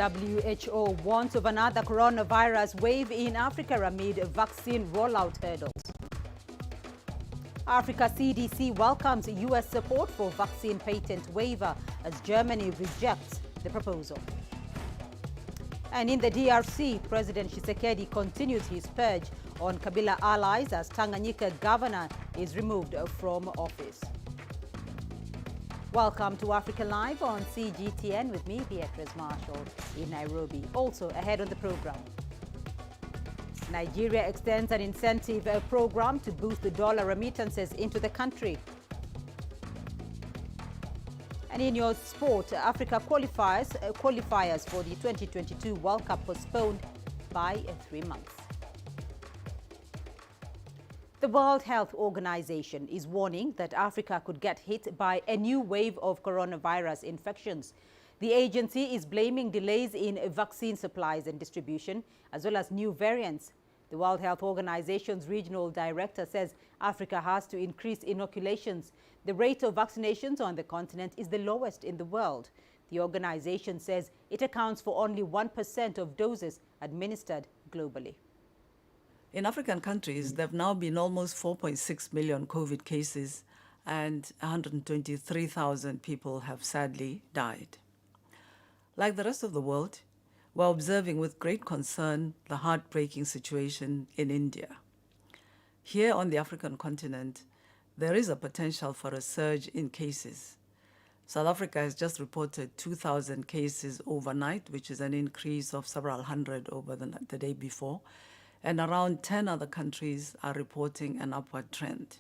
WHO warns of another coronavirus wave in Africa amid vaccine rollout hurdles. Africa CDC welcomes US support for vaccine patent waiver as Germany rejects the proposal. And in the DRC, President Tshisekedi continues his purge on Kabila allies as Tanganyika governor is removed from office. Welcome to Africa Live on CGTN with me, Beatrice Marshall, in Nairobi. Also ahead on the program, Nigeria extends an incentive program to boost the dollar remittances into the country. And in your sport, Africa qualifiers for the 2022 World Cup postponed by 3 months. The World Health Organization is warning that Africa could get hit by a new wave of coronavirus infections. The agency is blaming delays in vaccine supplies and distribution, as well as new variants. The World Health Organization's regional director says Africa has to increase inoculations. The rate of vaccinations on the continent is the lowest in the world. The organization says it accounts for only 1% of doses administered globally. In African countries, there have now been almost 4.6 million COVID cases and 123,000 people have sadly died. Like the rest of the world, we're observing with great concern the heartbreaking situation in India. Here on the African continent, there is a potential for a surge in cases. South Africa has just reported 2,000 cases overnight, which is an increase of several hundred over the day before, and around 10 other countries are reporting an upward trend.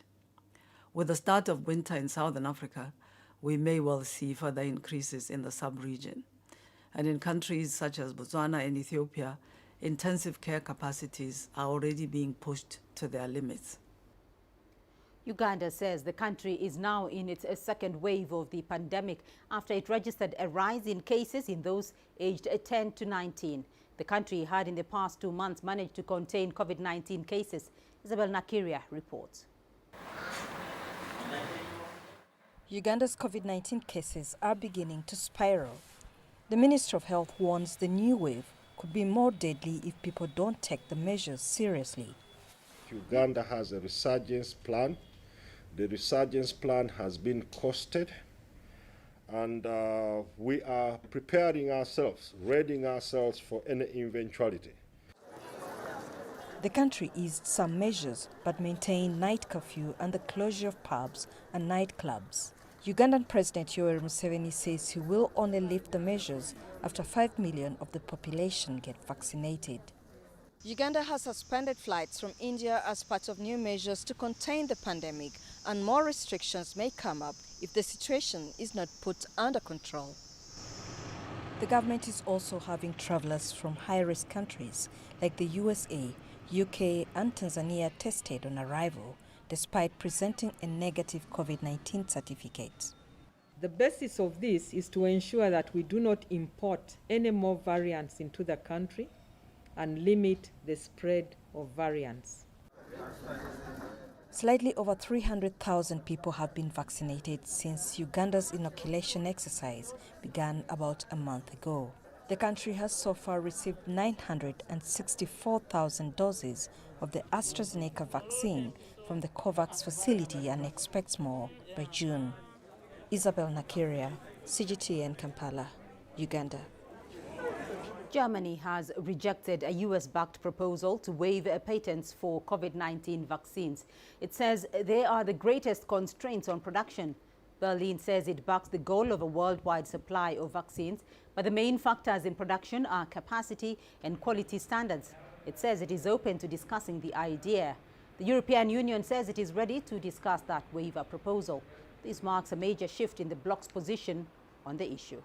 With the start of winter in Southern Africa, we may well see further increases in the sub-region. And in countries such as Botswana and Ethiopia, intensive care capacities are already being pushed to their limits. Uganda says the country is now in its second wave of the pandemic after it registered a rise in cases in those aged 10 to 19. The country had in the past 2 months managed to contain COVID-19 cases. Isabel Nakiria reports. Uganda's COVID-19 cases are beginning to spiral. The Minister of Health warns the new wave could be more deadly if people don't take the measures seriously. Uganda has a resurgence plan. The resurgence plan has been costed, and we are preparing ourselves, readying ourselves for any eventuality. The country eased some measures but maintained night curfew and the closure of pubs and nightclubs. Ugandan President Yoweri Museveni says he will only lift the measures after 5 million of the population get vaccinated. Uganda has suspended flights from India as part of new measures to contain the pandemic, and more restrictions may come up if the situation is not put under control. The government is also having travelers from high-risk countries like the USA, UK and Tanzania tested on arrival, despite presenting a negative COVID-19 certificate. The basis of this is to ensure that we do not import any more variants into the country and limit the spread of variants. Slightly over 300,000 people have been vaccinated since Uganda's inoculation exercise began about a month ago. The country has so far received 964,000 doses of the AstraZeneca vaccine from the COVAX facility and expects more by June. Isabel Nakiria, CGTN Kampala, Uganda. Germany has rejected a US-backed proposal to waive patents for COVID-19 vaccines. It says they are the greatest constraints on production. Berlin says it backs the goal of a worldwide supply of vaccines, but the main factors in production are capacity and quality standards. It says it is open to discussing the idea. The European Union says it is ready to discuss that waiver proposal. This marks a major shift in the bloc's position on the issue.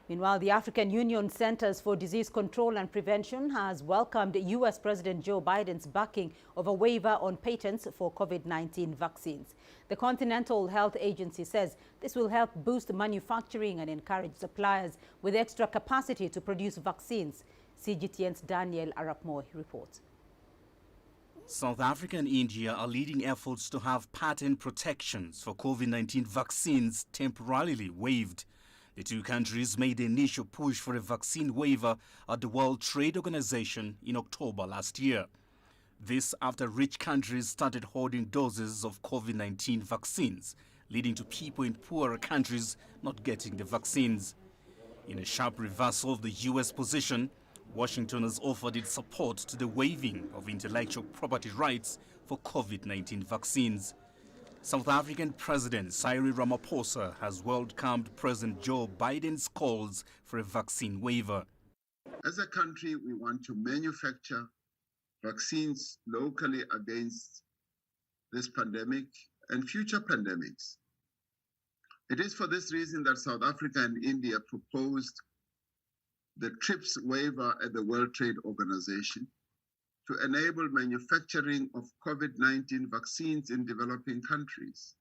Meanwhile, the African Union Centers for Disease Control and Prevention has welcomed U.S. President Joe Biden's backing of a waiver on patents for COVID-19 vaccines. The Continental Health Agency says this will help boost manufacturing and encourage suppliers with extra capacity to produce vaccines. CGTN's Daniel Arapmoy reports. South Africa and India are leading efforts to have patent protections for COVID-19 vaccines temporarily waived. The two countries made the initial push for a vaccine waiver at the World Trade Organization in October last year. This after rich countries started hoarding doses of COVID-19 vaccines, leading to people in poorer countries not getting the vaccines. In a sharp reversal of the U.S. position, Washington has offered its support to the waiving of intellectual property rights for COVID-19 vaccines. South African President Cyril Ramaphosa has welcomed President Joe Biden's calls for a vaccine waiver. As a country, we want to manufacture vaccines locally against this pandemic and future pandemics. It is for this reason that South Africa and India proposed the TRIPS waiver at the World Trade Organization to enable manufacturing of COVID-19 vaccines in developing countries.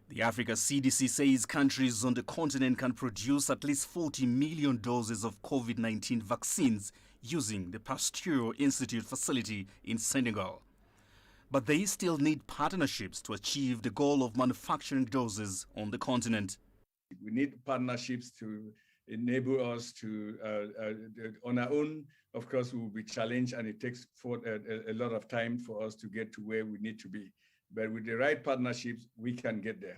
The Africa CDC says countries on the continent can produce at least 40 million doses of COVID-19 vaccines using the Pasteur Institute facility in Senegal. But they still need partnerships to achieve the goal of manufacturing doses on the continent. We need partnerships to enable us to, on our own, of course, we will be challenged, and it takes a lot of time for us to get to where we need to be. But with the right partnerships, we can get there.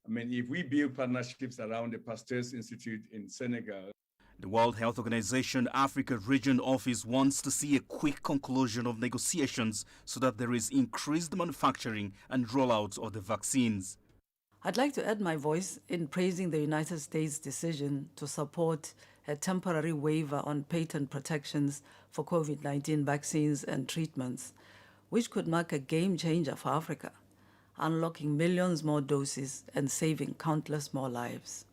I mean, if we build partnerships around the Pasteur Institute in Senegal. The World Health Organization Africa Region Office wants to see a quick conclusion of negotiations so that there is increased manufacturing and rollout of the vaccines. I'd like to add my voice in praising the United States' decision to support a temporary waiver on patent protections for COVID-19 vaccines and treatments, which could mark a game changer for Africa, unlocking millions more doses and saving countless more lives.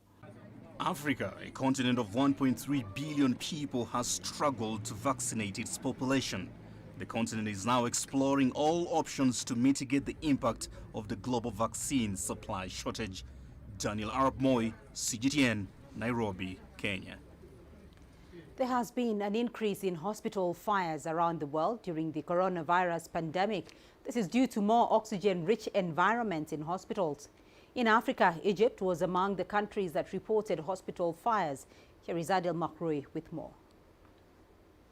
Africa, a continent of 1.3 billion people, has struggled to vaccinate its population. The continent is now exploring all options to mitigate the impact of the global vaccine supply shortage. Daniel Arap Moi, CGTN, Nairobi, Kenya. There has been an increase in hospital fires around the world during the coronavirus pandemic. This is due to more oxygen-rich environments in hospitals. In Africa, Egypt was among the countries that reported hospital fires. Here is Adel Makroui with more.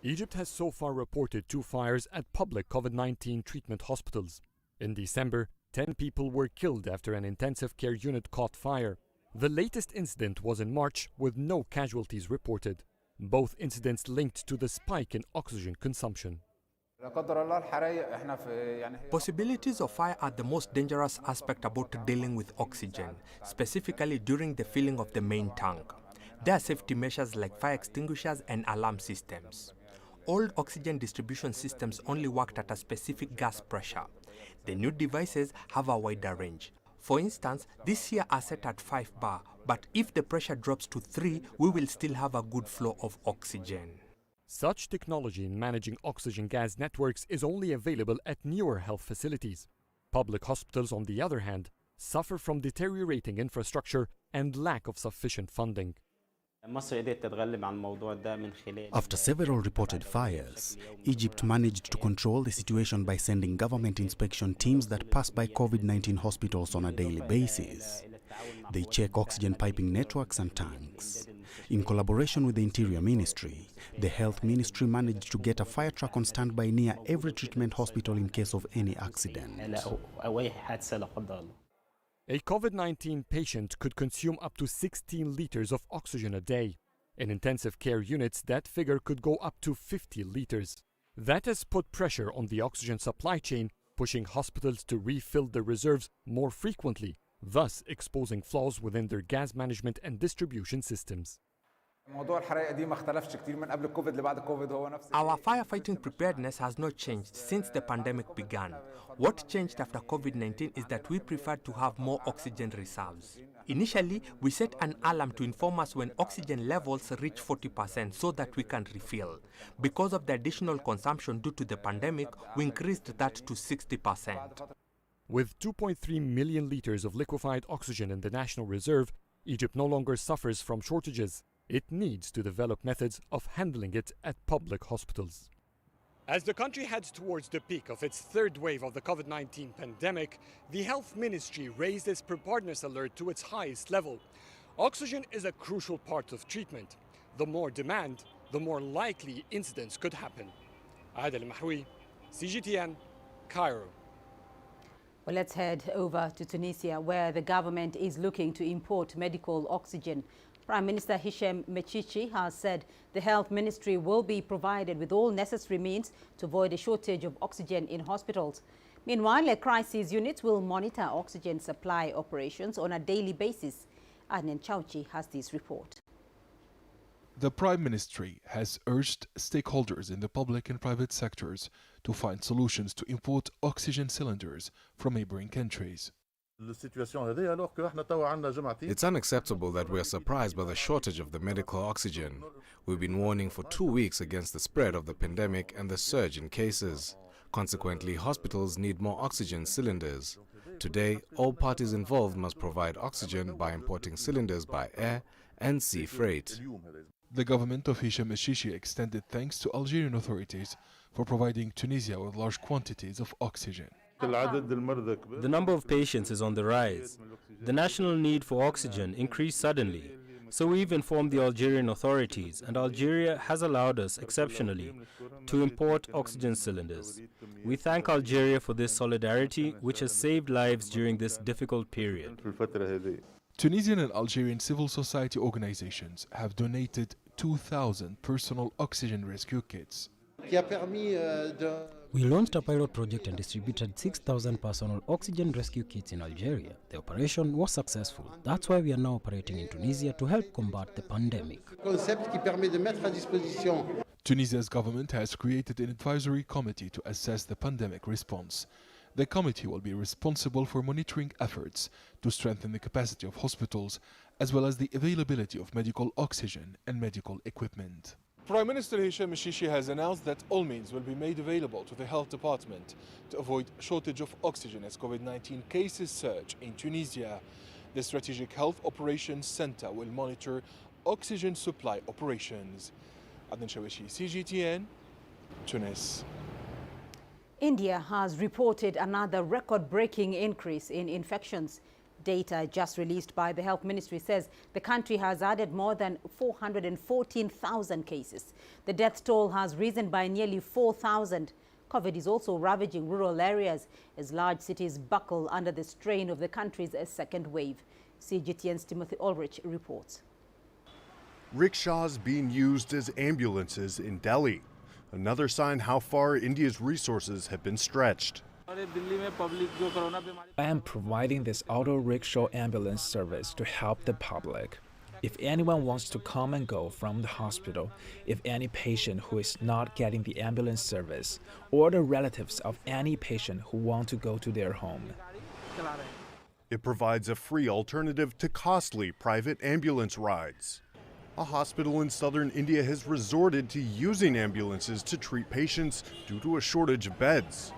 Egypt has so far reported 2 fires at public COVID-19 treatment hospitals. In December, 10 people were killed after an intensive care unit caught fire. The latest incident was in March with no casualties reported. Both incidents linked to the spike in oxygen consumption. Possibilities of fire are the most dangerous aspect about dealing with oxygen, specifically during the filling of the main tank. There are safety measures like fire extinguishers and alarm systems. Old oxygen distribution systems only worked at a specific gas pressure. The new devices have a wider range. For instance, these here are set at 5 bar, but if the pressure drops to 3, we will still have a good flow of oxygen. Such technology in managing oxygen gas networks is only available at newer health facilities. Public hospitals, on the other hand, suffer from deteriorating infrastructure and lack of sufficient funding. After several reported fires, Egypt managed to control the situation by sending government inspection teams that pass by COVID-19 hospitals on a daily basis. They check oxygen piping networks and tanks. In collaboration with the Interior Ministry, the Health Ministry managed to get a fire truck on standby near every treatment hospital in case of any accident. A COVID-19 patient could consume up to 16 liters of oxygen a day. In intensive care units, that figure could go up to 50 liters. That has put pressure on the oxygen supply chain, pushing hospitals to refill the reserves more frequently, thus exposing flaws within their gas management and distribution systems. Our firefighting preparedness has not changed since the pandemic began. What changed after COVID-19 is that we preferred to have more oxygen reserves. Initially, we set an alarm to inform us when oxygen levels reach 40% so that we can refill. Because of the additional consumption due to the pandemic, we increased that to 60%. With 2.3 million liters of liquefied oxygen in the National Reserve, Egypt no longer suffers from shortages. It needs to develop methods of handling it at public hospitals. As the country heads towards the peak of its 3rd wave of the COVID-19 pandemic, the Health Ministry raised its preparedness alert to its highest level. Oxygen is a crucial part of treatment. The more demand, the more likely incidents could happen. Adel Mahwi, CGTN, Cairo. Well, let's head over to Tunisia, where the government is looking to import medical oxygen. Prime Minister Hichem Mechichi has said the health ministry will be provided with all necessary means to avoid a shortage of oxygen in hospitals. Meanwhile, a crisis unit will monitor oxygen supply operations on a daily basis. Adnan Chauchi has this report. The Prime Ministry has urged stakeholders in the public and private sectors to find solutions to import oxygen cylinders from neighboring countries. It's unacceptable that we are surprised by the shortage of the medical oxygen. We've been warning for 2 weeks against the spread of the pandemic and the surge in cases. Consequently, hospitals need more oxygen cylinders. Today, all parties involved must provide oxygen by importing cylinders by air and sea freight. The government of Hichem Mechichi extended thanks to Algerian authorities for providing Tunisia with large quantities of oxygen. The number of patients is on the rise. The national need for oxygen increased suddenly. So we've informed the Algerian authorities, and Algeria has allowed us exceptionally to import oxygen cylinders. We thank Algeria for this solidarity, which has saved lives during this difficult period. Tunisian and Algerian civil society organizations have donated 2,000 personal oxygen rescue kits. We launched a pilot project and distributed 6,000 personal oxygen rescue kits in Algeria. The operation was successful. That's why we are now operating in Tunisia to help combat the pandemic. Tunisia's government has created an advisory committee to assess the pandemic response. The committee will be responsible for monitoring efforts to strengthen the capacity of hospitals, as well as the availability of medical oxygen and medical equipment. Prime Minister Hichem Mechichi has announced that all means will be made available to the health department to avoid shortage of oxygen as COVID-19 cases surge in Tunisia. The Strategic Health Operations Center will monitor oxygen supply operations. Adnan Chauchi, CGTN, Tunis. India has reported another record-breaking increase in infections. Data just released by the Health Ministry says the country has added more than 414,000 cases. The death toll has risen by nearly 4,000. COVID is also ravaging rural areas as large cities buckle under the strain of the country's second wave. CGTN's Timothy Ulrich reports. Rickshaws being used as ambulances in Delhi. Another sign how far India's resources have been stretched. I am providing this auto rickshaw ambulance service to help the public. If anyone wants to come and go from the hospital, if any patient who is not getting the ambulance service, or the relatives of any patient who want to go to their home. It provides a free alternative to costly private ambulance rides. A hospital in southern India has resorted to using ambulances to treat patients due to a shortage of beds.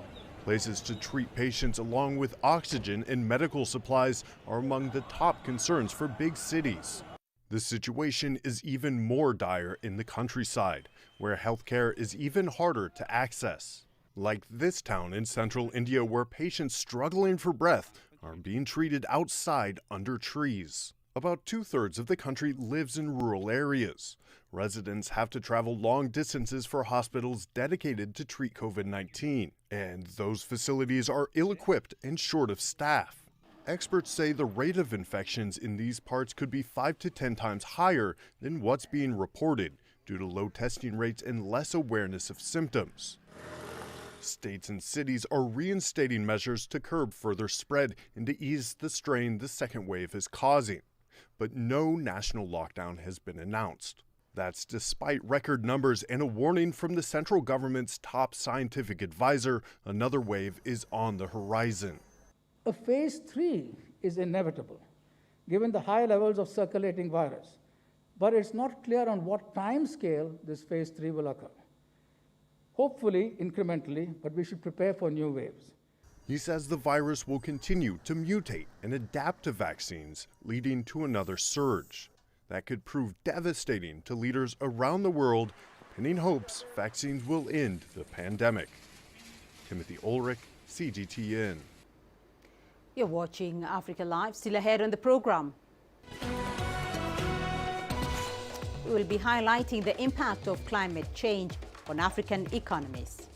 Places to treat patients along with oxygen and medical supplies are among the top concerns for big cities. The situation is even more dire in the countryside, where healthcare is even harder to access. Like this town in central India, where patients struggling for breath are being treated outside under trees. About 2/3 of the country lives in rural areas. Residents have to travel long distances for hospitals dedicated to treat COVID-19, and those facilities are ill-equipped and short of staff. Experts say the rate of infections in these parts could be 5 to 10 times higher than what's being reported due to low testing rates and less awareness of symptoms. States and cities are reinstating measures to curb further spread and to ease the strain the second wave is causing. But no national lockdown has been announced. That's despite record numbers and a warning from the central government's top scientific advisor, another wave is on the horizon. A phase 3 is inevitable, given the high levels of circulating virus. But it's not clear on what time scale this phase 3 will occur. Hopefully, incrementally, but we should prepare for new waves. He says the virus will continue to mutate and adapt to vaccines, leading to another surge. That could prove devastating to leaders around the world, pinning hopes vaccines will end the pandemic. Timothy Ulrich, CGTN. You're watching Africa Live. Still ahead on the program. We will be highlighting the impact of climate change on African economies.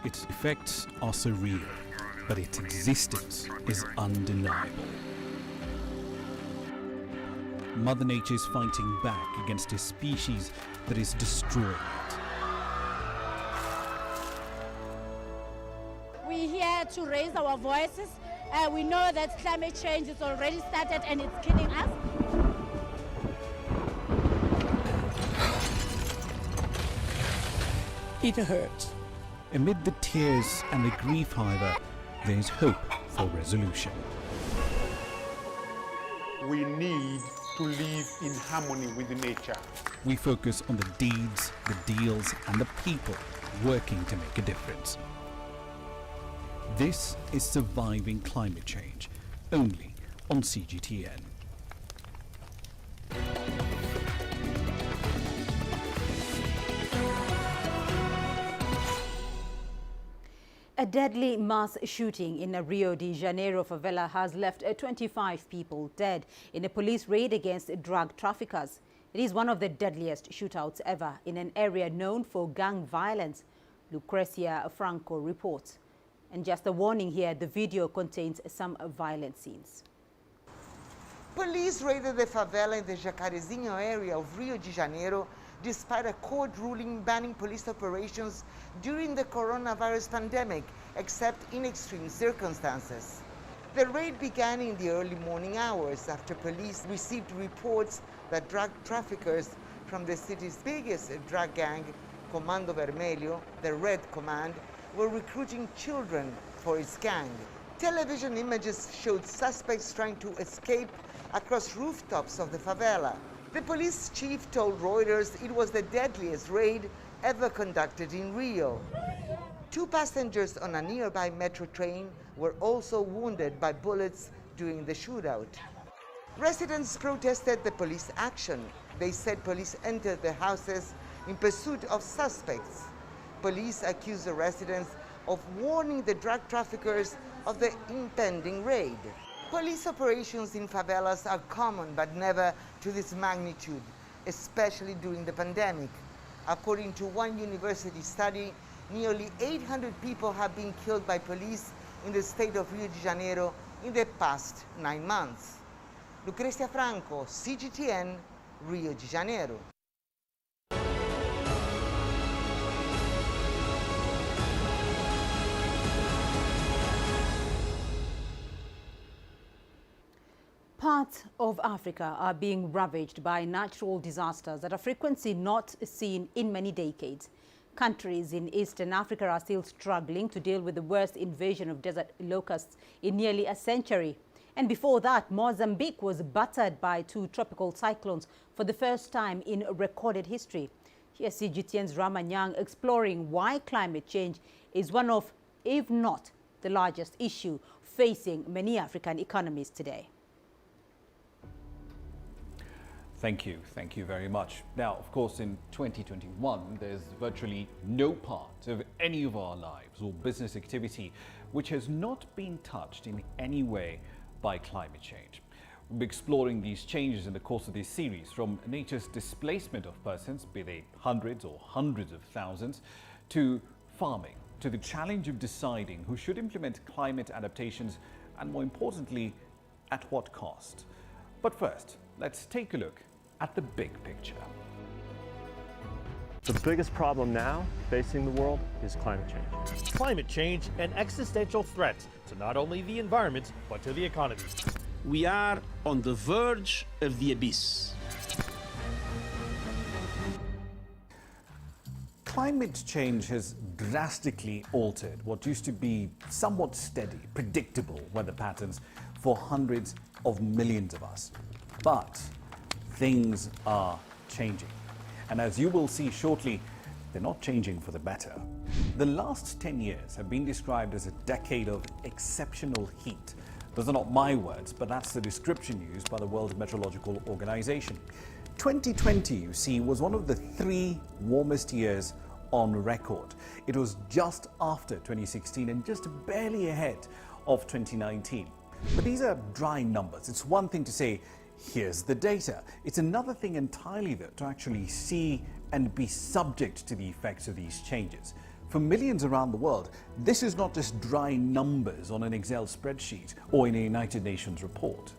Its effects are surreal, but its existence is undeniable. Mother Nature is fighting back against a species that is destroying it. We're here to raise our voices. We know that climate change is already started and it's killing us. It hurts. Amid the tears and the grief, however, there is hope for resolution. We need to live in harmony with nature. We focus on the deeds, the deals, and the people working to make a difference. This is Surviving Climate Change, only on CGTN. A deadly mass shooting in a Rio de Janeiro favela has left 25 people dead in a police raid against drug traffickers. It is one of the deadliest shootouts ever in an area known for gang violence, Lucrecia Franco reports. And just a warning here, the video contains some violent scenes. Police raided the favela in the Jacarezinho area of Rio de Janeiro despite a court ruling banning police operations during the coronavirus pandemic, except in extreme circumstances. The raid began in the early morning hours after police received reports that drug traffickers from the city's biggest drug gang, Comando Vermelho, the Red Command, were recruiting children for its gang. Television images showed suspects trying to escape across rooftops of the favela. The police chief told Reuters it was the deadliest raid ever conducted in Rio. 2 passengers on a nearby metro train were also wounded by bullets during the shootout. Residents protested the police action. They said police entered their houses in pursuit of suspects. Police accused the residents of warning the drug traffickers of the impending raid. Police operations in favelas are common, but never to this magnitude, especially during the pandemic. According to one university study, nearly 800 people have been killed by police in the state of Rio de Janeiro in the past 9 months. Lucrecia Franco, CGTN, Rio de Janeiro. Parts of Africa are being ravaged by natural disasters at a frequency not seen in many decades. Countries in Eastern Africa are still struggling to deal with the worst invasion of desert locusts in nearly a century. And before that, Mozambique was battered by 2 tropical cyclones for the first time in recorded history. Here's CGTN's Ramanyang exploring why climate change is one of, if not the largest issue facing many African economies today. Thank you very much. Now, of course, in 2021, there's virtually no part of any of our lives or business activity which has not been touched in any way by climate change. We'll be exploring these changes in the course of this series, from nature's displacement of persons, be they hundreds or hundreds of thousands, to farming, to the challenge of deciding who should implement climate adaptations, and more importantly, at what cost. But first, let's take a look at the big picture. The biggest problem now facing the world is climate change. Climate change, an existential threat to not only the environment, but to the economy. We are on the verge of the abyss. Climate change has drastically altered what used to be somewhat steady, predictable weather patterns for hundreds of millions of us. But things are changing. And as you will see shortly, they're not changing for the better. The last 10 years have been described as a decade of exceptional heat. Those are not my words, but that's the description used by the World Meteorological Organization. 2020, you see, was one of the 3 warmest years on record. It was just after 2016 and just barely ahead of 2019. But these are dry numbers. It's one thing to say, here's the data. It's another thing entirely, though, to actually see and be subject to the effects of these changes. For millions around the world, this is not just dry numbers on an Excel spreadsheet or in a United Nations report.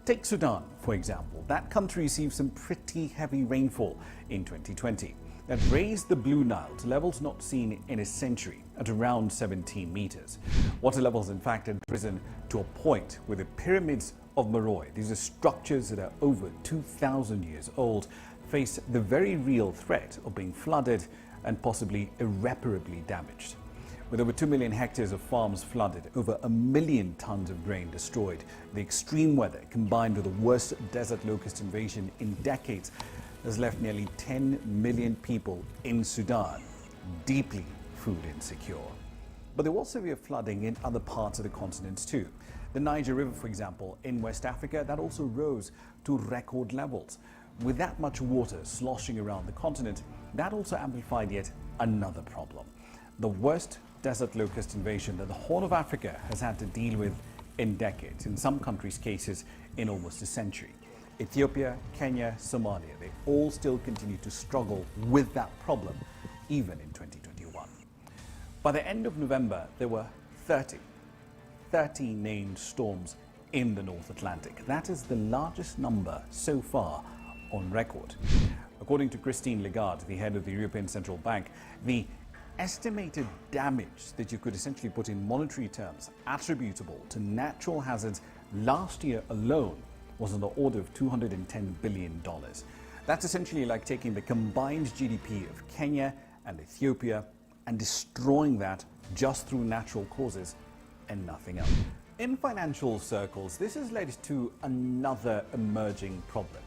Take Sudan, for example. That country received some pretty heavy rainfall in 2020 that raised the Blue Nile to levels not seen in a century at around 17 meters. Water levels, in fact, had risen to a point where the pyramids of Meroe, these are structures that are over 2,000 years old, face the very real threat of being flooded and possibly irreparably damaged. With over 2 million hectares of farms flooded, over 1 million tons of grain destroyed, the extreme weather combined with the worst desert locust invasion in decades has left nearly 10 million people in Sudan deeply food insecure. But there was severe flooding in other parts of the continent too. The Niger River, for example, in West Africa, that also rose to record levels. With that much water sloshing around the continent, that also amplified yet another problem. The worst desert locust invasion that the Horn of Africa has had to deal with in decades, in some countries' cases in almost a century. Ethiopia, Kenya, Somalia, they all still continue to struggle with that problem, even in 2021. By the end of November, there were 30 named storms in the North Atlantic. That is the largest number so far on record. According to Christine Lagarde, the head of the European Central Bank, the estimated damage that you could essentially put in monetary terms attributable to natural hazards last year alone was on the order of $210 billion. That's essentially like taking the combined GDP of Kenya and Ethiopia and destroying that just through natural causes and nothing else. In financial circles, this has led to another emerging problem.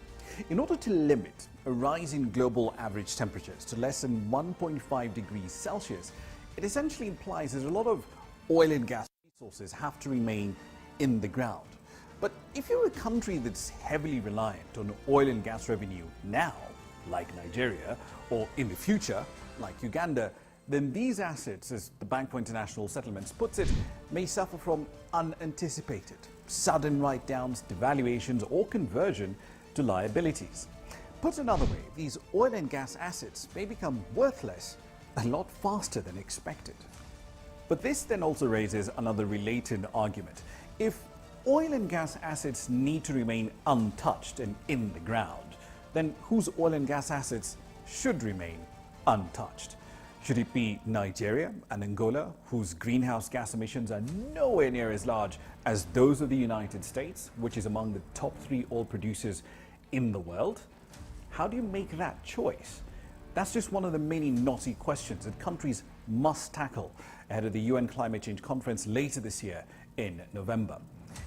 In order to limit a rise in global average temperatures to less than 1.5 degrees Celsius, it essentially implies that a lot of oil and gas resources have to remain in the ground. But if you're a country that's heavily reliant on oil and gas revenue now, like Nigeria, or in the future, like Uganda, then these assets, as the Bank for International Settlements puts it, may suffer from unanticipated, sudden write-downs, devaluations, or conversion to liabilities. Put another way, these oil and gas assets may become worthless a lot faster than expected. But this then also raises another related argument. If oil and gas assets need to remain untouched and in the ground, then whose oil and gas assets should remain untouched? Should it be Nigeria and Angola, whose greenhouse gas emissions are nowhere near as large as those of the United States, which is among the top 3 oil producers in the world? How do you make that choice? That's just one of the many knotty questions that countries must tackle ahead of the UN Climate Change Conference later this year in November.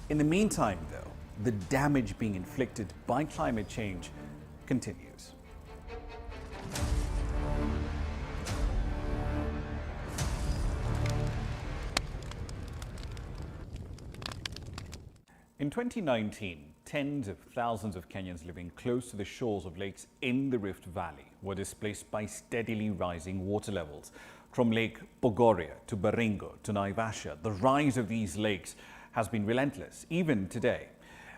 In the meantime, though, the damage being inflicted by climate change continues. In 2019, tens of thousands of Kenyans living close to the shores of lakes in the Rift Valley were displaced by steadily rising water levels. From Lake Bogoria to Baringo to Naivasha, the rise of these lakes has been relentless, even today.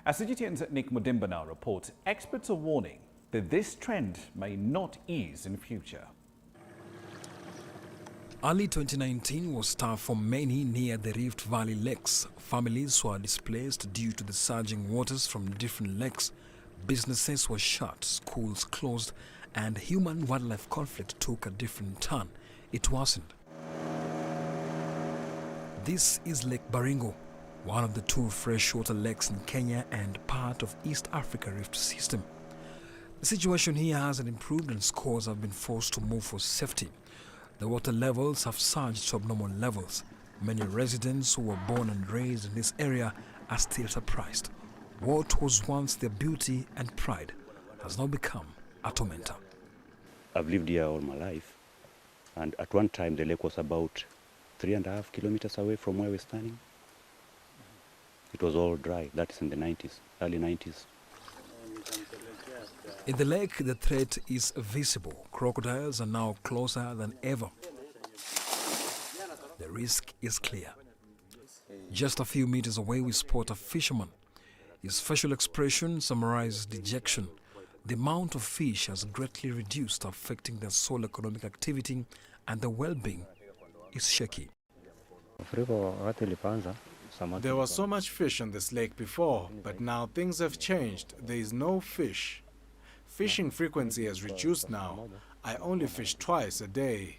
As CGTN's Nick Mudimba now reports, experts are warning that this trend may not ease in future. Early 2019 was tough for many near the Rift Valley lakes. Families were displaced due to the surging waters from different lakes. Businesses were shut, schools closed, and human-wildlife conflict took a different turn. It worsened. This is Lake Baringo, one of the 2 freshwater lakes in Kenya and part of East Africa Rift system. The situation here hasn't improved and schools have been forced to move for safety. The water levels have surged to abnormal levels. Many residents who were born and raised in this area are still surprised. What was once their beauty and pride has now become a tormentor. I've lived here all my life, and at one time the lake was about 3.5 kilometers away from where we're standing. It was all dry. That's in the 90s, early 90s. In the lake, the threat is visible. Crocodiles are now closer than ever. The risk is clear. Just a few meters away, we spot a fisherman. His facial expression summarizes dejection. The amount of fish has greatly reduced, affecting their sole economic activity, and the well-being is shaky. There was so much fish in this lake before, but now things have changed. There is no fish. Fishing frequency has reduced now. I only fish twice a day.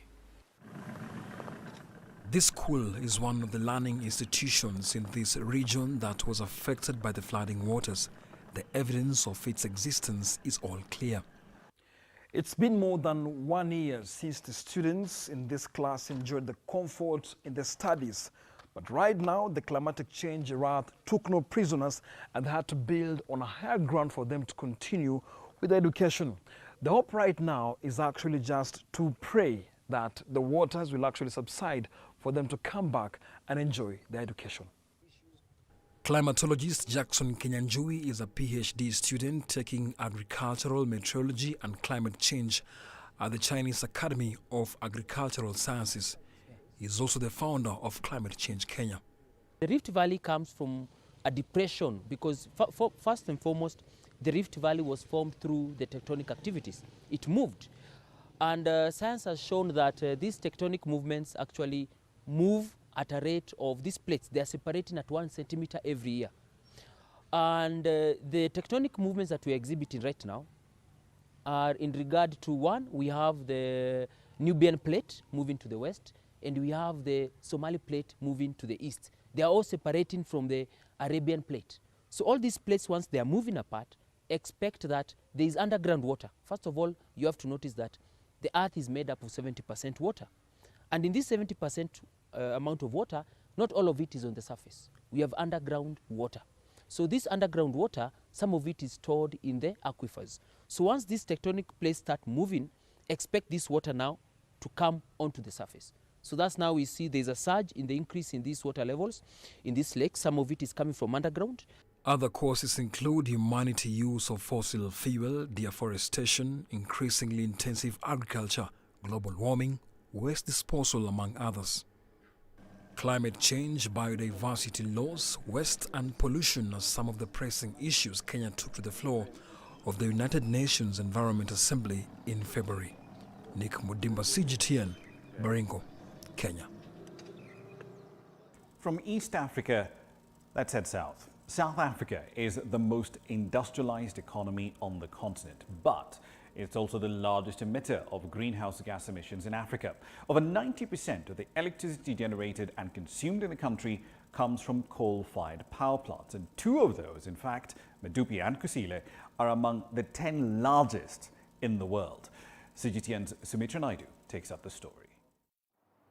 This school is one of the learning institutions in this region that was affected by the flooding waters. The evidence of its existence is all clear. It's been more than 1 year since the students in this class enjoyed the comfort in their studies. But right now, the climatic change wrath took no prisoners and they had to build on a higher ground for them to continue with education. The hope right now is actually just to pray that the waters will actually subside for them to come back and enjoy their education. Climatologist Jackson Kenyanjui is a PhD student taking agricultural meteorology and climate change at the Chinese Academy of Agricultural Sciences. He is also the founder of Climate Change Kenya. The Rift Valley comes from a depression because first and foremost, the Rift Valley was formed through the tectonic activities. It moved. And science has shown that these tectonic movements actually move at a rate of these plates. They are separating at 1 centimeter every year. And the tectonic movements that we are exhibiting right now are in regard to one, we have the Nubian plate moving to the west, and we have the Somali plate moving to the east. They are all separating from the Arabian plate. So all these plates, once they are moving apart, expect that there is underground water. First of all, you have to notice that the earth is made up of 70% water. And in this 70% amount of water, not all of it is on the surface. We have underground water. So this underground water, some of it is stored in the aquifers. So once these tectonic plates start moving, expect this water now to come onto the surface. So that's now we see there's a surge in the increase in these water levels in this lake. Some of it is coming from underground. Other causes include humanity use of fossil fuel, deforestation, increasingly intensive agriculture, global warming, waste disposal, among others. Climate change, biodiversity loss, waste and pollution are some of the pressing issues Kenya took to the floor of the United Nations Environment Assembly in February. Nick Mudimba, CGTN, Baringo, Kenya. From East Africa, let's head south. South Africa is the most industrialized economy on the continent, but it's also the largest emitter of greenhouse gas emissions in Africa. Over 90% of the electricity generated and consumed in the country comes from coal-fired power plants, and 2 of those, in fact, Medupi and Kusile, are among the 10 largest in the world. CGTN's Sumitra Naidu takes up the story.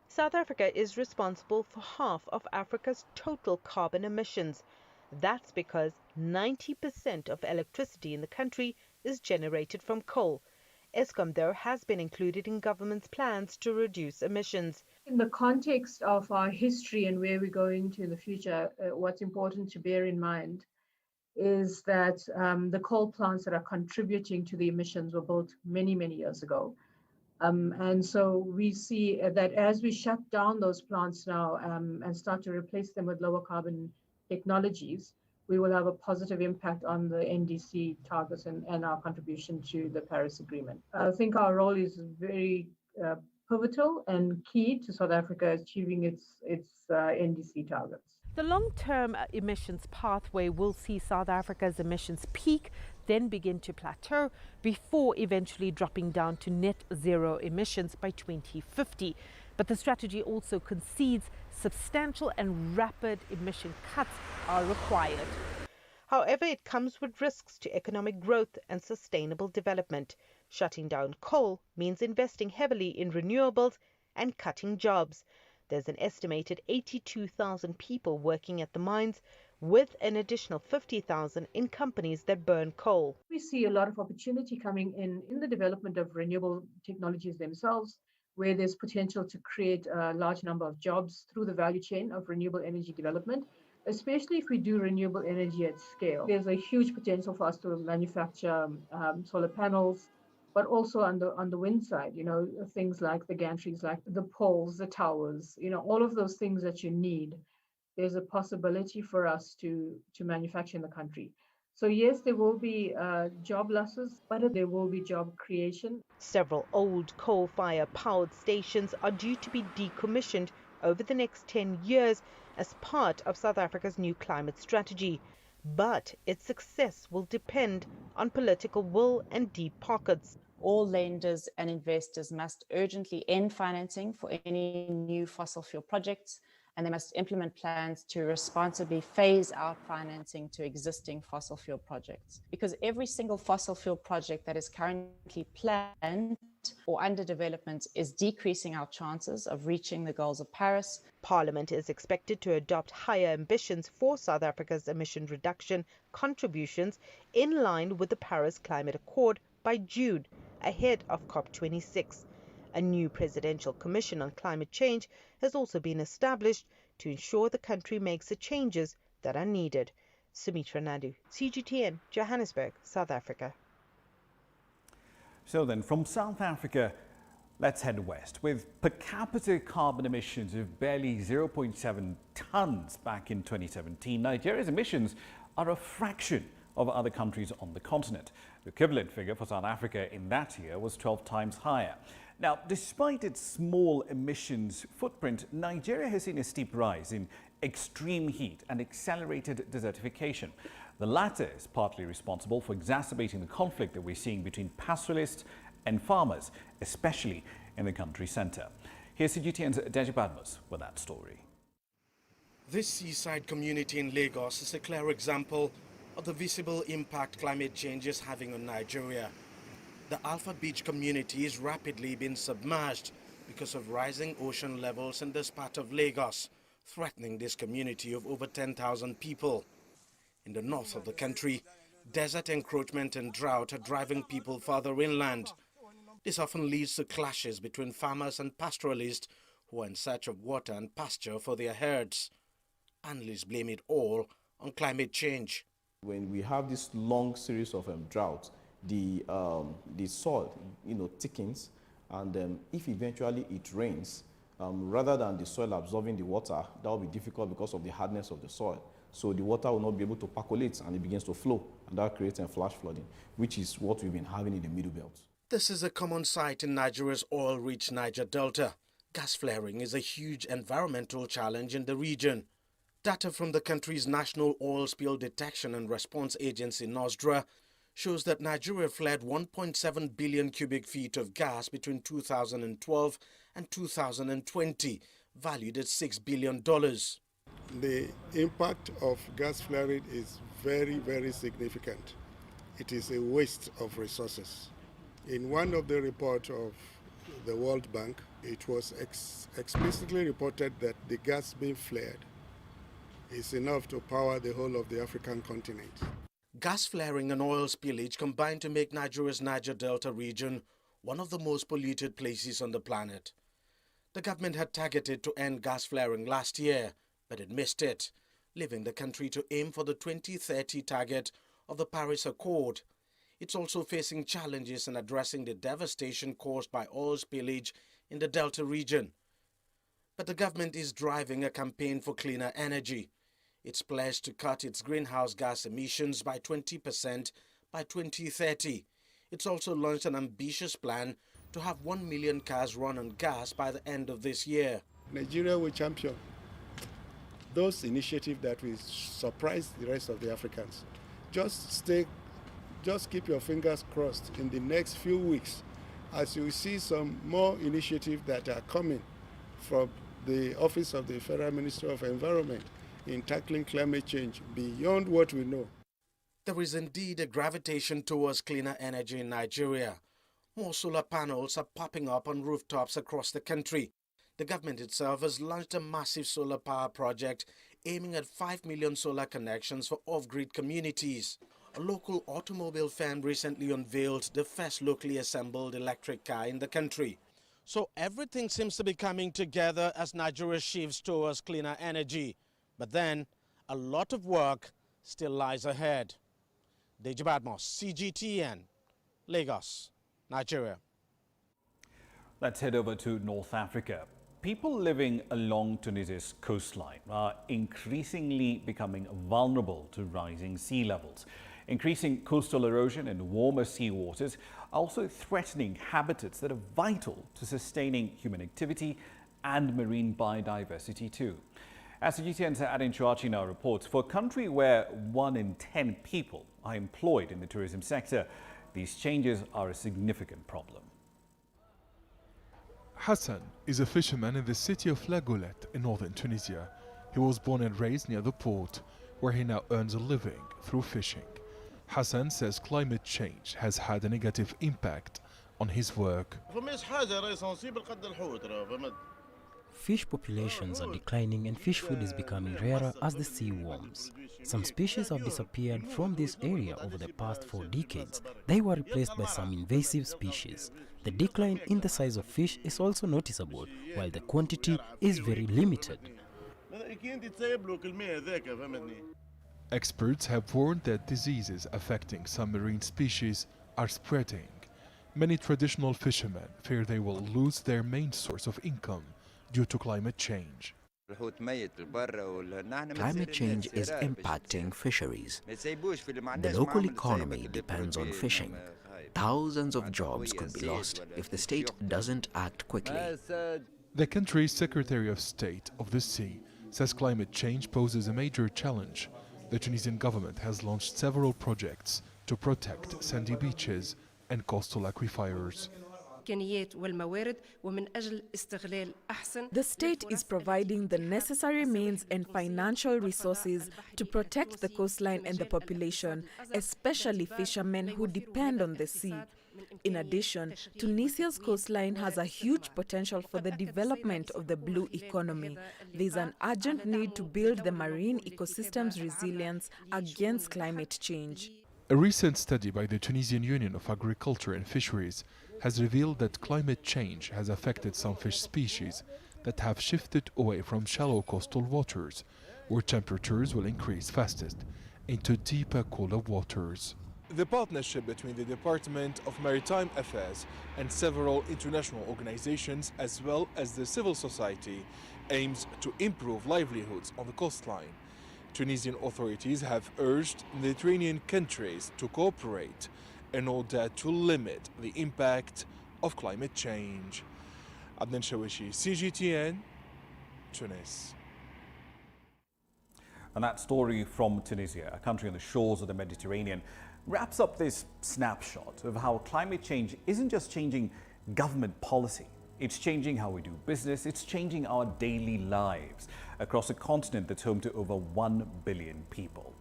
South Africa is responsible for half of Africa's total carbon emissions. That's because 90% of electricity in the country is generated from coal. Eskom, though, has been included in government's plans to reduce emissions. In the context of our history and where we're going to in the future, what's important to bear in mind is that the coal plants that are contributing to the emissions were built many, many years ago. And so we see that as we shut down those plants now and start to replace them with lower carbon technologies, we will have a positive impact on the NDC targets and our contribution to the Paris Agreement. I think our role is very pivotal and key to South Africa achieving its NDC targets. The long-term emissions pathway will see South Africa's emissions peak, then begin to plateau before eventually dropping down to net zero emissions by 2050. But the strategy also concedes substantial and rapid emission cuts are required. However, it comes with risks to economic growth and sustainable development. Shutting down coal means investing heavily in renewables and cutting jobs. There's an estimated 82,000 people working at the mines, with an additional 50,000 in companies that burn coal. We see a lot of opportunity coming in the development of renewable technologies themselves, where there's potential to create a large number of jobs through the value chain of renewable energy development, especially if we do renewable energy at scale. There's a huge potential for us to manufacture solar panels, but also on the wind side, things like the gantries, like the poles, the towers, all of those things that you need there's a possibility for us to manufacture in the country. So yes, there will be job losses, but there will be job creation. Several old coal-fire powered stations are due to be decommissioned over the next 10 years as part of South Africa's new climate strategy. But its success will depend on political will and deep pockets. All lenders and investors must urgently end financing for any new fossil fuel projects, and they must implement plans to responsibly phase out financing to existing fossil fuel projects. Because every single fossil fuel project that is currently planned or under development is decreasing our chances of reaching the goals of Paris. Parliament is expected to adopt higher ambitions for South Africa's emission reduction contributions in line with the Paris Climate Accord by June, ahead of COP26. A new Presidential Commission on Climate Change has also been established to ensure the country makes the changes that are needed. Sumitra Naidu, CGTN, Johannesburg, South Africa. So then, from South Africa, let's head west. With per capita carbon emissions of barely 0.7 tons back in 2017, Nigeria's emissions are a fraction of other countries on the continent. The equivalent figure for South Africa in that year was 12 times higher. Now, despite its small emissions footprint, Nigeria has seen a steep rise in extreme heat and accelerated desertification. The latter is partly responsible for exacerbating the conflict that we're seeing between pastoralists and farmers, especially in the country centre. Here's CGTN's Deji Badmus with that story. This seaside community in Lagos is a clear example of the visible impact climate change is having on Nigeria. The Alpha Beach community is rapidly being submerged because of rising ocean levels in this part of Lagos, threatening this community of over 10,000 people. In the north of the country, desert encroachment and drought are driving people further inland. This often leads to clashes between farmers and pastoralists who are in search of water and pasture for their herds. Analysts blame it all on climate change. When we have this long series of droughts, the soil, thickens, and if eventually it rains, rather than the soil absorbing the water, that will be difficult because of the hardness of the soil. So the water will not be able to percolate and it begins to flow, and that creates a flash flooding, which is what we've been having in the Middle Belt. This is a common sight in Nigeria's oil-rich Niger Delta. Gas flaring is a huge environmental challenge in the region. Data from the country's National Oil Spill Detection and Response Agency, NOSDRA, shows that Nigeria flared 1.7 billion cubic feet of gas between 2012 and 2020, valued at $6 billion. The impact of gas flaring is very, very significant. It is a waste of resources. In one of the reports of the World Bank, it was explicitly reported that the gas being flared is enough to power the whole of the African continent. Gas flaring and oil spillage combine to make Nigeria's Niger Delta region one of the most polluted places on the planet. The government had targeted to end gas flaring last year, but it missed it, leaving the country to aim for the 2030 target of the Paris Accord. It's also facing challenges in addressing the devastation caused by oil spillage in the Delta region. But the government is driving a campaign for cleaner energy. It's pledged to cut its greenhouse gas emissions by 20% by 2030. It's also launched an ambitious plan to have 1 million cars run on gas by the end of this year. Nigeria will champion those initiatives that will surprise the rest of the Africans. Just keep your fingers crossed in the next few weeks as you see some more initiatives that are coming from the Office of the Federal Minister of Environment in tackling climate change beyond what we know. There is indeed a gravitation towards cleaner energy in Nigeria. More solar panels are popping up on rooftops across the country. The government itself has launched a massive solar power project aiming at 5 million solar connections for off-grid communities. A local automobile firm recently unveiled the first locally assembled electric car in the country. So everything seems to be coming together as Nigeria shifts towards cleaner energy. But then, a lot of work still lies ahead. Deji Badmus, CGTN, Lagos, Nigeria. Let's head over to North Africa. people living along Tunisia's coastline are increasingly becoming vulnerable to rising sea levels. Increasing coastal erosion and warmer sea waters are also threatening habitats that are vital to sustaining human activity and marine biodiversity too. As CGTN's Adin Chuachi now reports, for a country where 1 in 10 people are employed in the tourism sector, these changes are a significant problem. Hassan is a fisherman in the city of La Goulette in northern Tunisia. He was born and raised near the port, where he now earns a living through fishing. Hassan says climate change has had a negative impact on his work. Fish populations are declining and fish food is becoming rarer as the sea warms. Some species have disappeared from this area over the past 4 decades. They were replaced by some invasive species. The decline in the size of fish is also noticeable, while the quantity is very limited. Experts have warned that diseases affecting some marine species are spreading. Many traditional fishermen fear they will lose their main source of income due to climate change. Climate change is impacting fisheries. The local economy depends on fishing. Thousands of jobs could be lost if the state doesn't act quickly. The country's Secretary of State of the Sea says climate change poses a major challenge. The Tunisian government has launched several projects to protect sandy beaches and coastal aquifers. The state is providing the necessary means and financial resources to protect the coastline and the population, especially fishermen who depend on the sea. In addition, Tunisia's coastline has a huge potential for the development of the blue economy. There is an urgent need to build the marine ecosystem's resilience against climate change. A recent study by the Tunisian Union of Agriculture and Fisheries has revealed that climate change has affected some fish species that have shifted away from shallow coastal waters, where temperatures will increase fastest, into deeper, cooler waters. The partnership between the Department of Maritime Affairs and several international organizations, as well as the civil society, aims to improve livelihoods on the coastline. Tunisian authorities have urged Mediterranean countries to cooperate in order to limit the impact of climate change. Adnan Shawishi, CGTN, Tunis. And that story from Tunisia, a country on the shores of the Mediterranean, wraps up this snapshot of how climate change isn't just changing government policy. It's changing how we do business. It's changing our daily lives across a continent that's home to over 1 billion people.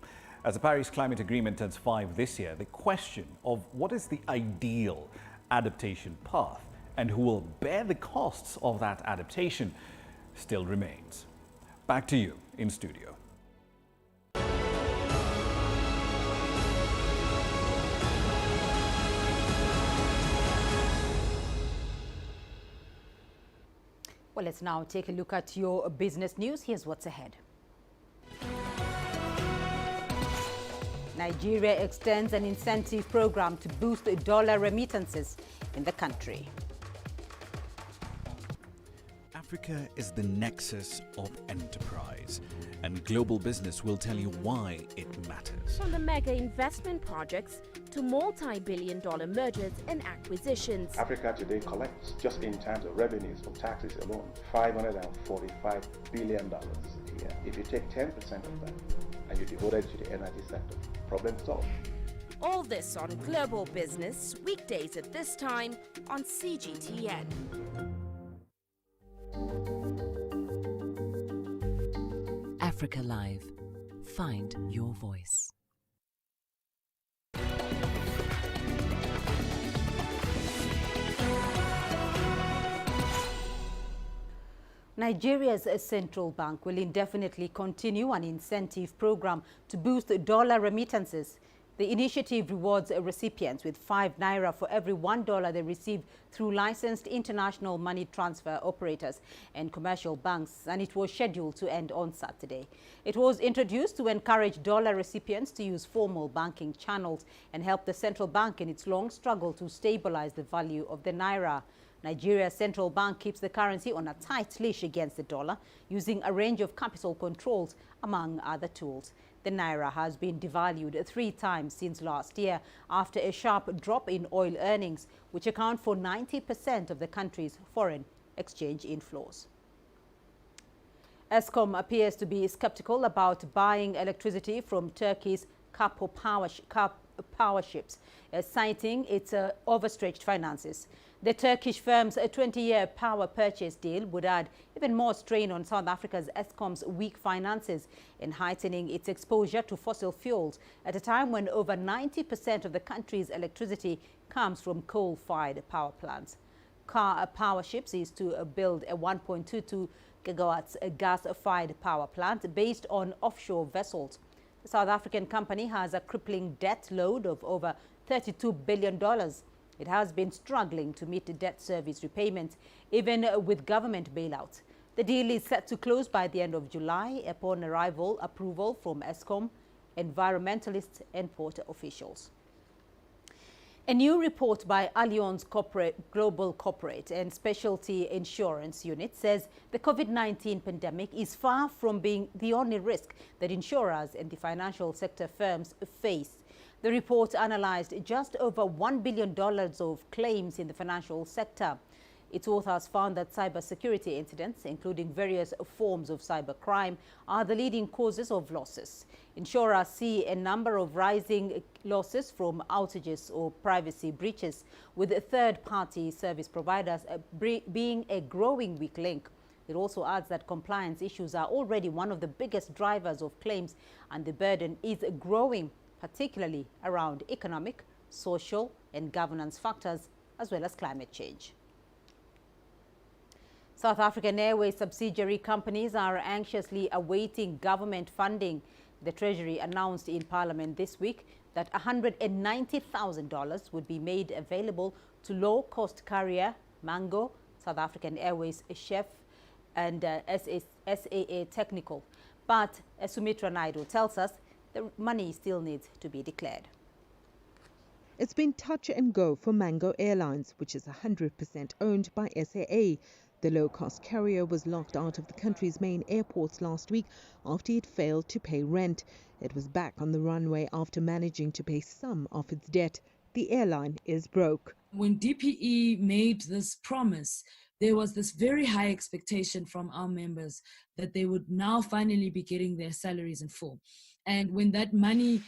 As the Paris Climate Agreement turns 5 this year, the question of what is the ideal adaptation path and who will bear the costs of that adaptation still remains. Back to you in studio. Well, let's now take a look at your business news. Here's what's ahead. Nigeria extends an incentive program to boost dollar remittances in the country. Africa is the nexus of enterprise, and global business will tell you why it matters. From the mega investment projects to multi-billion-dollar mergers and acquisitions. Africa today collects, just in terms of revenues from taxes alone, $545 billion a year. If you take 10% of that and you devote it to the energy sector, problem solved. All this on Global Business, weekdays at this time on CGTN. Africa Live. Find your voice. Nigeria's central bank will indefinitely continue an incentive program to boost dollar remittances. The initiative rewards recipients with 5 naira for every $1 they receive through licensed international money transfer operators and commercial banks, and it was scheduled to end on Saturday. It was introduced to encourage dollar recipients to use formal banking channels and help the central bank in its long struggle to stabilize the value of the naira. Nigeria's central bank keeps the currency on a tight leash against the dollar, using a range of capital controls, among other tools. The Naira has been devalued 3 times since last year after a sharp drop in oil earnings, which account for 90% of the country's foreign exchange inflows. Eskom appears to be skeptical about buying electricity from Turkey's Qatar power ships, citing its overstretched finances. The Turkish firm's 20-year power purchase deal would add even more strain on South Africa's Eskom's weak finances and heightening its exposure to fossil fuels at a time when over 90% of the country's electricity comes from coal-fired power plants. Qatar Power Ships is to build a 1.22 gigawatts gas-fired power plant based on offshore vessels. The South African company has a crippling debt load of over $32 billion. It has been struggling to meet the debt service repayments, even with government bailouts. The deal is set to close by the end of July upon approval from Eskom, environmentalists and port officials. A new report by Allianz Global Corporate and Specialty Insurance Unit says the COVID-19 pandemic is far from being the only risk that insurers and the financial sector firms face. The report analyzed just over $1 billion of claims in the financial sector. Its authors found that cybersecurity incidents, including various forms of cybercrime, are the leading causes of losses. Insurers see a number of rising losses from outages or privacy breaches, with third-party service providers being a growing weak link. It also adds that compliance issues are already one of the biggest drivers of claims, and the burden is growing, particularly around economic, social, and governance factors, as well as climate change. South African Airways subsidiary companies are anxiously awaiting government funding. The Treasury announced in Parliament this week that $190,000 would be made available to low-cost carrier Mango, South African Airways chef, and SAA Technical. But as Sumitra Naidu tells us, the money still needs to be declared. It's been touch and go for Mango Airlines, which is 100% owned by SAA. The low-cost carrier was locked out of the country's main airports last week after it failed to pay rent. It was back on the runway after managing to pay some of its debt. The airline is broke. When DPE made this promise, there was this very high expectation from our members that they would now finally be getting their salaries in full. And when that money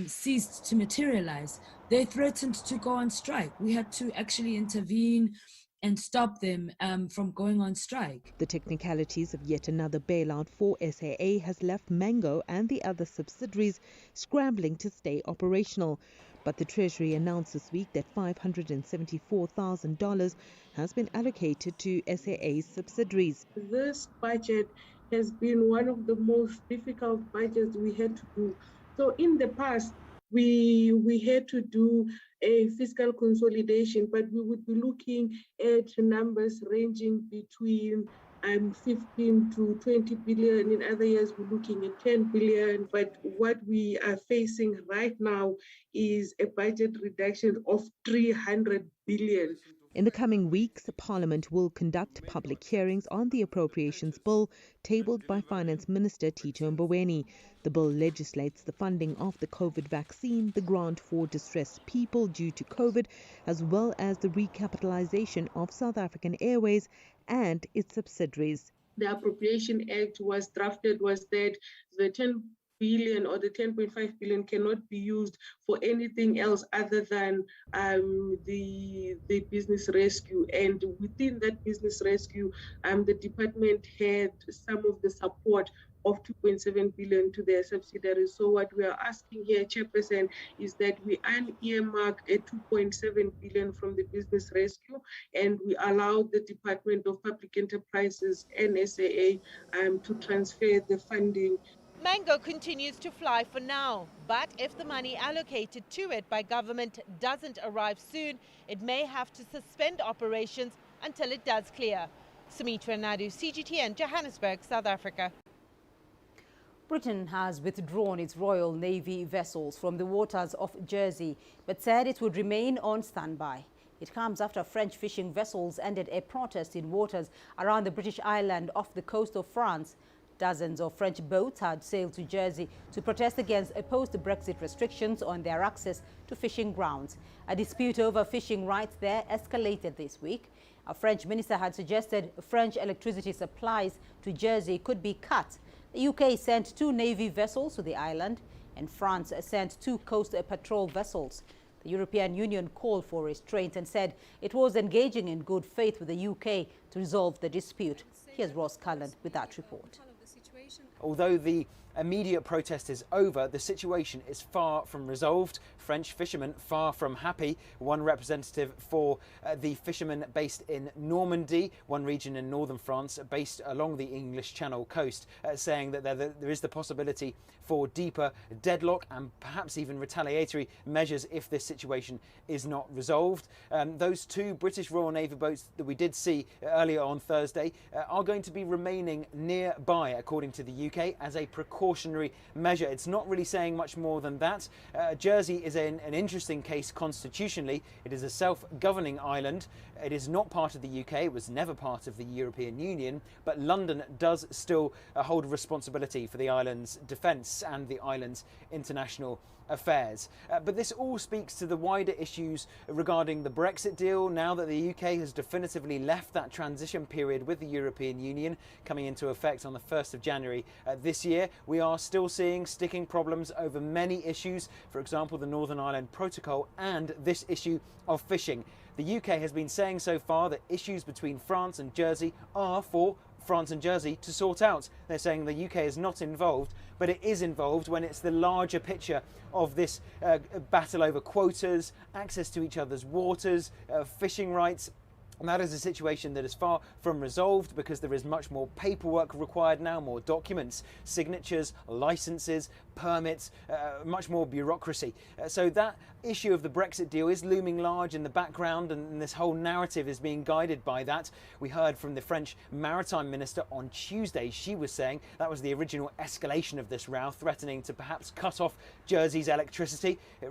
ceased to materialize, they threatened to go on strike. We had to actually intervene and stop them from going on strike. The technicalities of yet another bailout for SAA has left Mango and the other subsidiaries scrambling to stay operational. But the Treasury announced this week that $574,000 has been allocated to SAA's subsidiaries. This budget has been one of the most difficult budgets we had to do. So in the past, we had to do a fiscal consolidation, but we would be looking at numbers ranging between 15 to 20 billion. In other years, we're looking at 10 billion. But what we are facing right now is a budget reduction of 300 billion. In the coming weeks, Parliament will conduct public hearings on the appropriations bill tabled by Finance Minister Tito Mboweni. The bill legislates the funding of the COVID vaccine, the grant for distressed people due to COVID, as well as the recapitalization of South African Airways and its subsidiaries. The Appropriation Act was drafted was that the 10 billion or the 10.5 billion cannot be used for anything else other than the business rescue. And within that business rescue, the department had some of the support of 2.7 billion to their subsidiaries. So what we are asking here, Chairperson, is that we earmark a 2.7 billion from the business rescue, and we allow the Department of Public Enterprises and SAA to transfer the funding. Mango continues to fly for now, but if the money allocated to it by government doesn't arrive soon, it may have to suspend operations until it does clear. Sumitra Naidu, CGTN, Johannesburg, South Africa. Britain has withdrawn its Royal Navy vessels from the waters of Jersey, but said it would remain on standby. It comes after French fishing vessels ended a protest in waters around the British island off the coast of France. Dozens of French boats had sailed to Jersey to protest against post-Brexit restrictions on their access to fishing grounds. A dispute over fishing rights there escalated this week. A French minister had suggested French electricity supplies to Jersey could be cut. The UK sent 2 Navy vessels to the island, and France sent 2 coast patrol vessels. The European Union called for restraint and said it was engaging in good faith with the UK to resolve the dispute. Here's Ross Cullen with that report. Although the immediate protest is over, the situation is far from resolved. French fishermen far from happy. One representative for the fishermen based in Normandy, one region in northern France, based along the English Channel coast, saying that there is the possibility for deeper deadlock and perhaps even retaliatory measures if this situation is not resolved. Those 2 British Royal Navy boats that we did see earlier on Thursday are going to be remaining nearby, according to the UK, as a precautionary measure. It's not really saying much more than that. Jersey is an interesting case constitutionally. It is a self-governing island. It is not part of the UK. It was never part of the European Union, but London does still hold responsibility for the island's defence and the island's international affairs. But this all speaks to the wider issues regarding the Brexit deal. Now that the UK has definitively left that transition period with the European Union coming into effect on the 1st of January this year, we are still seeing sticking problems over many issues, for example the Northern Ireland Protocol and this issue of fishing. The UK has been saying so far that issues between France and Jersey are for France and Jersey to sort out. They're saying the UK is not involved, but it is involved when it's the larger picture of this battle over quotas, access to each other's waters, fishing rights. And that is a situation that is far from resolved because there is much more paperwork required now, more documents, signatures, licenses, permits, much more bureaucracy. So that issue of the Brexit deal is looming large in the background, and this whole narrative is being guided by that. We heard from the French Maritime Minister on Tuesday. She was saying that was the original escalation of this row, threatening to perhaps cut off Jersey's electricity. It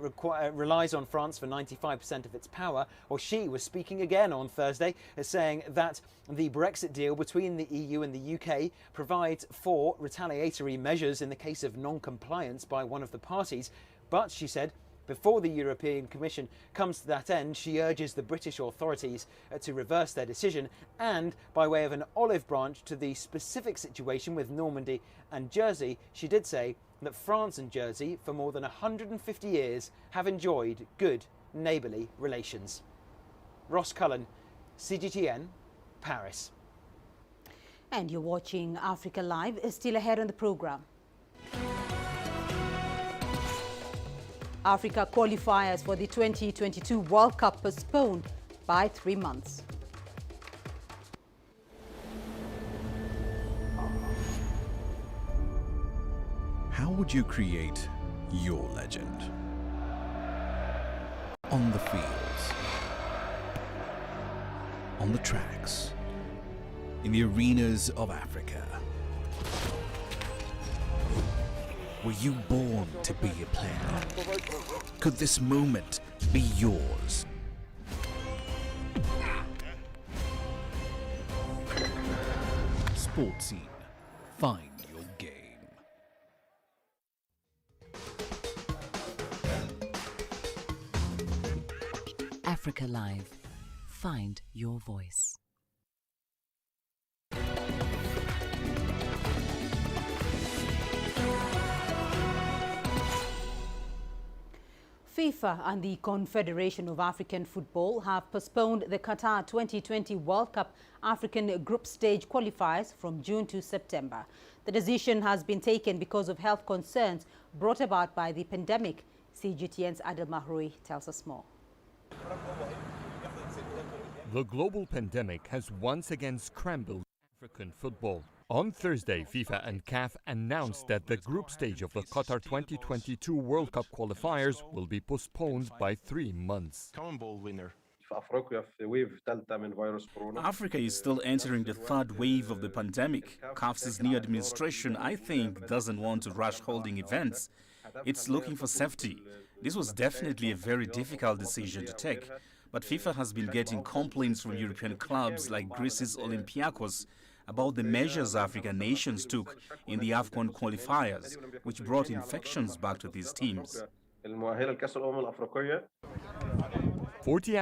relies on France for 95% of its power. Or she was speaking again on Thursday, saying that the Brexit deal between the EU and the UK provides for retaliatory measures in the case of non-compliance by one of the parties. But, she said, before the European Commission comes to that end, she urges the British authorities to reverse their decision and, by way of an olive branch to the specific situation with Normandy and Jersey, she did say that France and Jersey, for more than 150 years, have enjoyed good neighbourly relations. Ross Cullen, CGTN, Paris. And you're watching Africa Live. Still ahead on the programme. Africa qualifiers for the 2022 World Cup postponed by 3 months. How would you create your legend? On the fields, on the tracks, in the arenas of Africa. Were you born to be a player? Could this moment be yours? Sports Scene. Find your game. Africa Live. Find your voice. FIFA and the Confederation of African Football have postponed the Qatar 2020 World Cup African Group Stage qualifiers from June to September. The decision has been taken because of health concerns brought about by the pandemic. CGTN's Adel Mahroui tells us more. The global pandemic has once again scrambled African football. On Thursday, FIFA and CAF announced that the group stage of the Qatar 2022 World Cup qualifiers will be postponed by 3 months. Africa is still entering the third wave of the pandemic. CAF's new administration, I think, doesn't want to rush holding events. It's looking for safety. This was definitely a very difficult decision to take. But FIFA has been getting complaints from European clubs like Greece's Olympiacos about the measures African nations took in the AFCON qualifiers, which brought infections back to these teams. 40